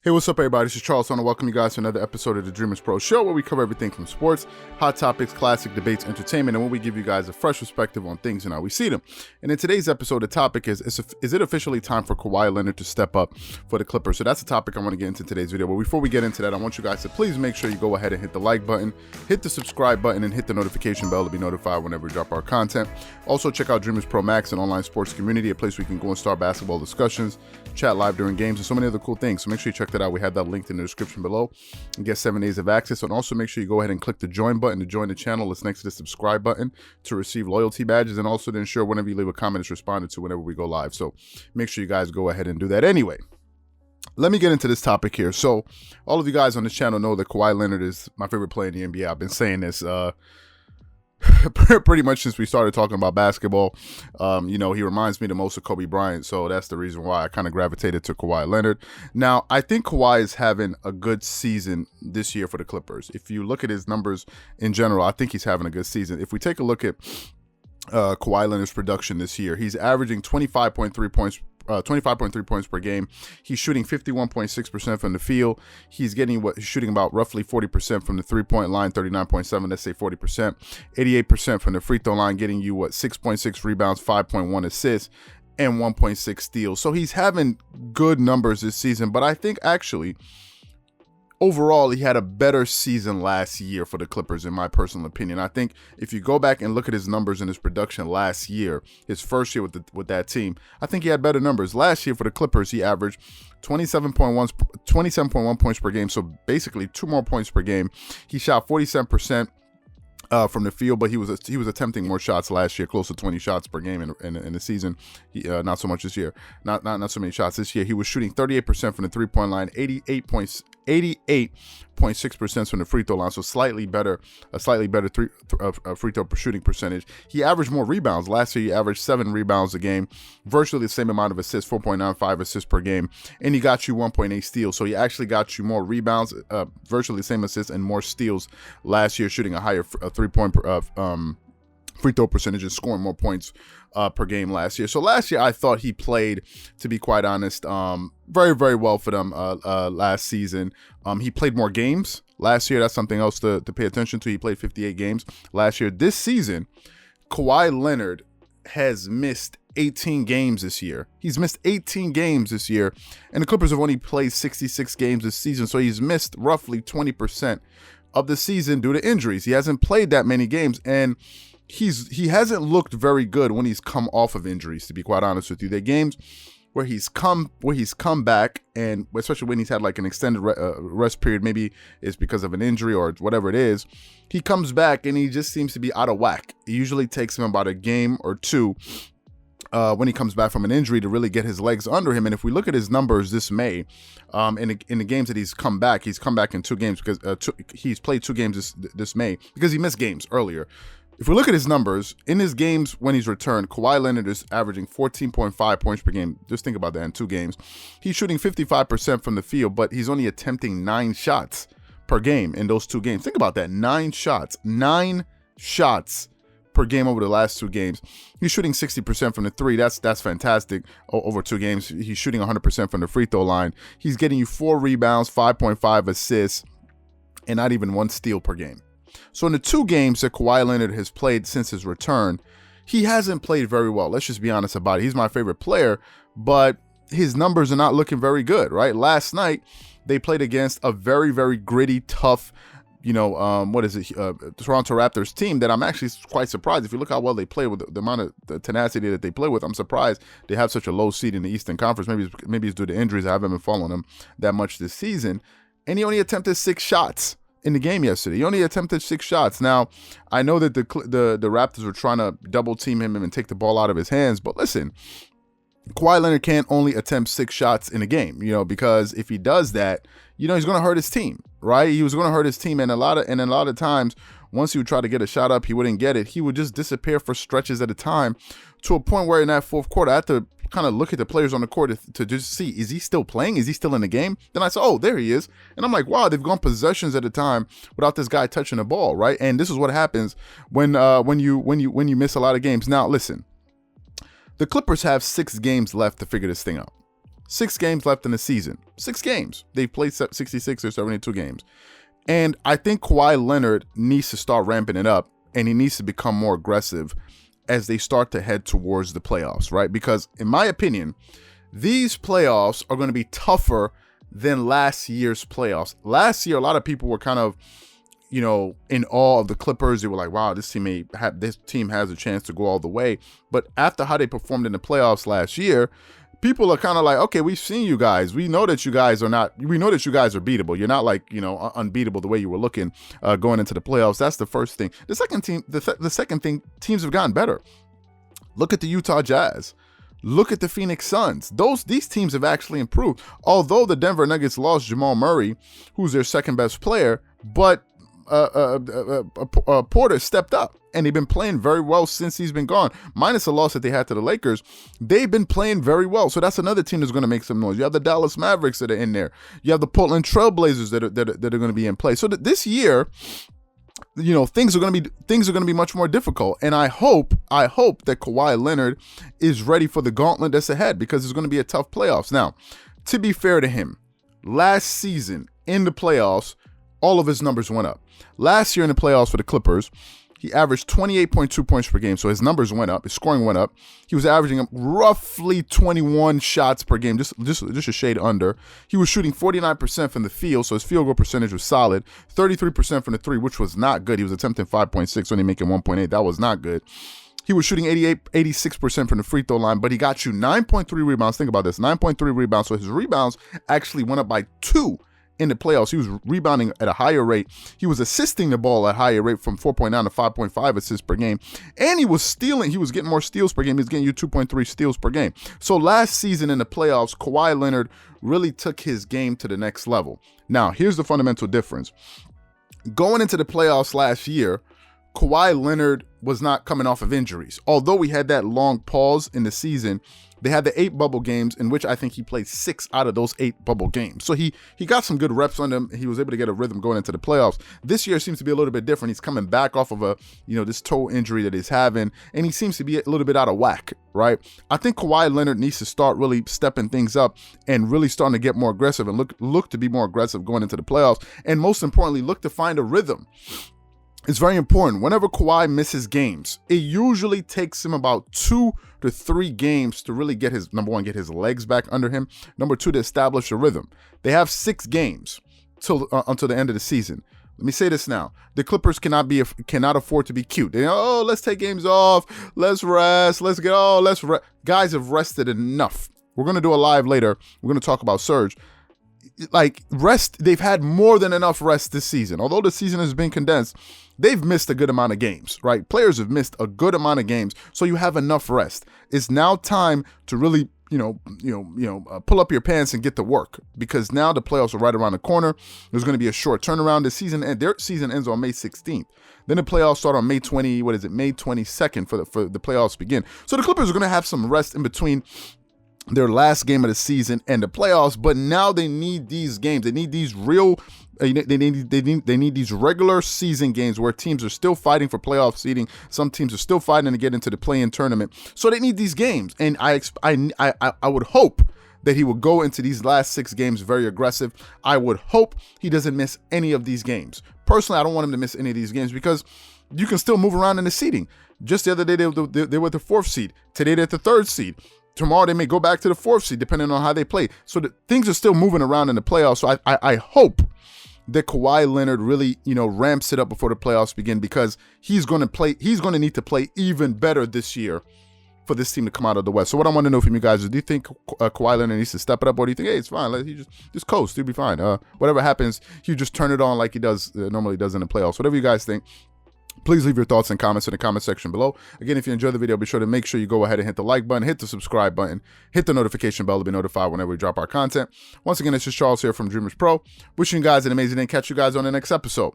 Hey, what's up, everybody? This is Charles. I want to welcome you guys to another episode of the Dreamerspro Show, where we cover everything from sports, hot topics, classic debates, entertainment, and where we give you guys a fresh perspective on things and how we see them. And in today's episode, the topic is it officially time for Kawhi Leonard to step up for the Clippers? So that's the topic I want to get into today's video. But before we get into that, I want you guys to please make sure you go ahead and hit the like button, hit the subscribe button, and hit the notification bell to be notified whenever we drop our content. Also, check out Dreamerspro Max, an online sports community, a place where you can go and start basketball discussions, chat live during games, and so many other cool things. So make sure you check that out. We have that linked in the description below and get 7 days of access. And also make sure you go ahead and click the join button to join the channel. It's next to the subscribe button to receive loyalty badges, and also to ensure whenever you leave a comment, it's responded to whenever we go live. So make sure you guys go ahead and do that. Anyway, let me get into this topic here. So all of you guys on this channel know that Kawhi Leonard is my favorite player in the NBA. I've been saying this pretty much since we started talking about basketball. He reminds me the most of Kobe Bryant, so that's the reason why I kind of gravitated to Kawhi Leonard. Now, I think Kawhi is having a good season this year for the Clippers. If you look at his numbers in general, I think he's having a good season. If we take a look at Kawhi Leonard's production this year, he's averaging 25.3 points per game. He's shooting 51.6% from the field. He's shooting about roughly 40% from the three-point line, 39.7, let's say 40%. 88% from the free throw line, getting you 6.6 rebounds, 5.1 assists, and 1.6 steals. So he's having good numbers this season, but I think actually overall, he had a better season last year for the Clippers, in my personal opinion. I think if you go back and look at his numbers and his production last year, his first year with that team, I think he had better numbers. Last year for the Clippers, he averaged 27.1 points per game, so basically 2 more points per game. He shot 47% from the field, but he was attempting more shots last year, close to 20 shots per game in the season. Not so much this year, not so many shots this year. He was shooting 38% from the three-point line, 88.6% from the free throw line, so a slightly better free throw shooting percentage. He averaged more rebounds. Last year, he averaged 7 rebounds a game, virtually the same amount of assists, 4.95 assists per game, and he got you 1.8 steals. So he actually got you more rebounds, virtually the same assists, and more steals last year, shooting a higher three-point free throw percentage and scoring more points per game last year. So last year, I thought he played, to be quite honest, very, very well for them last season. He played more games last year. That's something else to pay attention to. He played 58 games last year. This season, Kawhi Leonard has missed 18 games this year. He's missed 18 games this year, and the Clippers have only played 66 games this season. So he's missed roughly 20% of the season due to injuries. He hasn't played that many games, and he hasn't looked very good when he's come off of injuries, to be quite honest with you. They're games where he's come back, and especially when he's had like an extended rest period, maybe it's because of an injury or whatever it is, he comes back and he just seems to be out of whack. It usually takes him about a game or two when he comes back from an injury to really get his legs under him. And if we look at his numbers this May, in the games that he's come back in 2 games, because he's played 2 games this May because he missed games earlier. If we look at his numbers, in his games when he's returned, Kawhi Leonard is averaging 14.5 points per game. Just think about that in 2 games. He's shooting 55% from the field, but he's only attempting 9 shots per game in those 2 games. Think about that, 9 shots per game over the last 2 games. He's shooting 60% from the 3. That's fantastic over 2 games. He's shooting 100% from the free throw line. He's getting you 4 rebounds, 5.5 assists, and not even 1 steal per game. So in the 2 games that Kawhi Leonard has played since his return, he hasn't played very well. Let's just be honest about it. He's my favorite player, but his numbers are not looking very good, right? Last night, they played against a very, very gritty, tough, Toronto Raptors team that I'm actually quite surprised. If you look how well they play, with the amount of the tenacity that they play with, I'm surprised they have such a low seed in the Eastern Conference. Maybe it's due to injuries. I haven't been following them that much this season. And he only attempted 6 shots in the game yesterday. He only attempted 6 shots. Now, I know that the Raptors were trying to double team him and take the ball out of his hands, but listen, Kawhi Leonard can't only attempt 6 shots in a game, because if he does that, he's going to hurt his team, right? He was going to hurt his team, and a lot of times, once he would try to get a shot up, he wouldn't get it. He would just disappear for stretches at a time, to a point where in that 4th quarter, I had to kind of look at the players on the court to just see, is he still playing? Is he still in the game? Then I saw, oh, there he is. And I'm like, wow, they've gone possessions at a time without this guy touching the ball, right? And this is what happens when you miss a lot of games. Now, listen, the Clippers have 6 games left to figure this thing out. 6 games left in the season. 6 games. They've played 66 or 72 games. And I think Kawhi Leonard needs to start ramping it up, and he needs to become more aggressive as they start to head towards the playoffs, right? Because in my opinion, these playoffs are going to be tougher than last year's playoffs. Last year, a lot of people were kind of, you know, in awe of the Clippers. They were like, wow, this team has a chance to go all the way. But after how they performed in the playoffs last year, people are kind of like, okay, we've seen you guys. We know that you guys are beatable. You're not like, you know, unbeatable the way you were looking going into the playoffs. That's the first thing. The second thing, teams have gotten better. Look at the Utah Jazz. Look at the Phoenix Suns. These teams have actually improved. Although the Denver Nuggets lost Jamal Murray, who's their second best player, but Porter stepped up, and they've been playing very well since he's been gone. Minus a loss that they had to the Lakers, they've been playing very well. So that's another team that's going to make some noise. You have the Dallas Mavericks that are in there. You have the Portland Trailblazers that are going to be in play. So this year, you know, things are going to be much more difficult. And I hope that Kawhi Leonard is ready for the gauntlet that's ahead, because it's going to be a tough playoffs. Now, to be fair to him, last season in the playoffs, all of his numbers went up. Last year in the playoffs for the Clippers, he averaged 28.2 points per game, so his numbers went up. His scoring went up. He was averaging roughly 21 shots per game, just a shade under. He was shooting 49% from the field, so his field goal percentage was solid. 33% from the three, which was not good. He was attempting 5.6, only making 1.8. That was not good. He was shooting 86% from the free throw line, but he got you 9.3 rebounds. Think about this, 9.3 rebounds. So his rebounds actually went up by 2 in the playoffs. He was rebounding at a higher rate. He was assisting the ball at a higher rate, from 4.9 to 5.5 assists per game. And he was stealing. He was getting more steals per game. He was getting you 2.3 steals per game. So last season in the playoffs, Kawhi Leonard really took his game to the next level. Now, here's the fundamental difference. Going into the playoffs last year, Kawhi Leonard was not coming off of injuries. Although we had that long pause in the season, they had the 8 bubble games, in which I think he played 6 out of those 8 bubble games. So he got some good reps on them. He was able to get a rhythm going into the playoffs. This year seems to be a little bit different. He's coming back off of this toe injury that he's having, and he seems to be a little bit out of whack, right? I think Kawhi Leonard needs to start really stepping things up and really starting to get more aggressive and look to be more aggressive going into the playoffs. And most importantly, look to find a rhythm. It's very important. Whenever Kawhi misses games, it usually takes him about 2 to 3 games to really get his, number one, get his legs back under him. Number 2, to establish a rhythm. They have 6 games until the end of the season. Let me say this now. The Clippers cannot afford to be cute. Let's take games off. Let's rest. Guys have rested enough. We're going to do a live later. We're going to talk about Serge. Like, rest, they've had more than enough rest this season. Although the season has been condensed, they've missed a good amount of games, right? Players have missed a good amount of games, so you have enough rest. It's now time to really, pull up your pants and get to work, because now the playoffs are right around the corner. There's going to be a short turnaround this season, and their season ends on May 16th. Then the playoffs start on May 22nd for the playoffs begin. So the Clippers are going to have some rest in between their last game of the season and the playoffs, but now they need these games. They need these they need these regular season games where teams are still fighting for playoff seeding. Some teams are still fighting to get into the play-in tournament. So they need these games, and I would hope that he will go into these last 6 games very aggressive. I would hope he doesn't miss any of these games. Personally, I don't want him to miss any of these games, because you can still move around in the seeding. Just the other day, they were the 4th seed. Today, they're at the 3rd seed. Tomorrow they may go back to the 4th seed, depending on how they play. So things are still moving around in the playoffs. So I hope that Kawhi Leonard really, ramps it up before the playoffs begin, because he's going to need to play even better this year for this team to come out of the West. So what I want to know from you guys is, do you think Kawhi Leonard needs to step it up, or do you think, hey, it's fine, he just coast, he'll be fine. Whatever happens, he just turn it on like he normally does in the playoffs. Whatever you guys think, please leave your thoughts and comments in the comment section below. Again, if you enjoyed the video, be sure to make sure you go ahead and hit the like button, hit the subscribe button, hit the notification bell to be notified whenever we drop our content. Once again, it's just Charles here from Dreamerspro, wishing you guys an amazing day. Catch you guys on the next episode.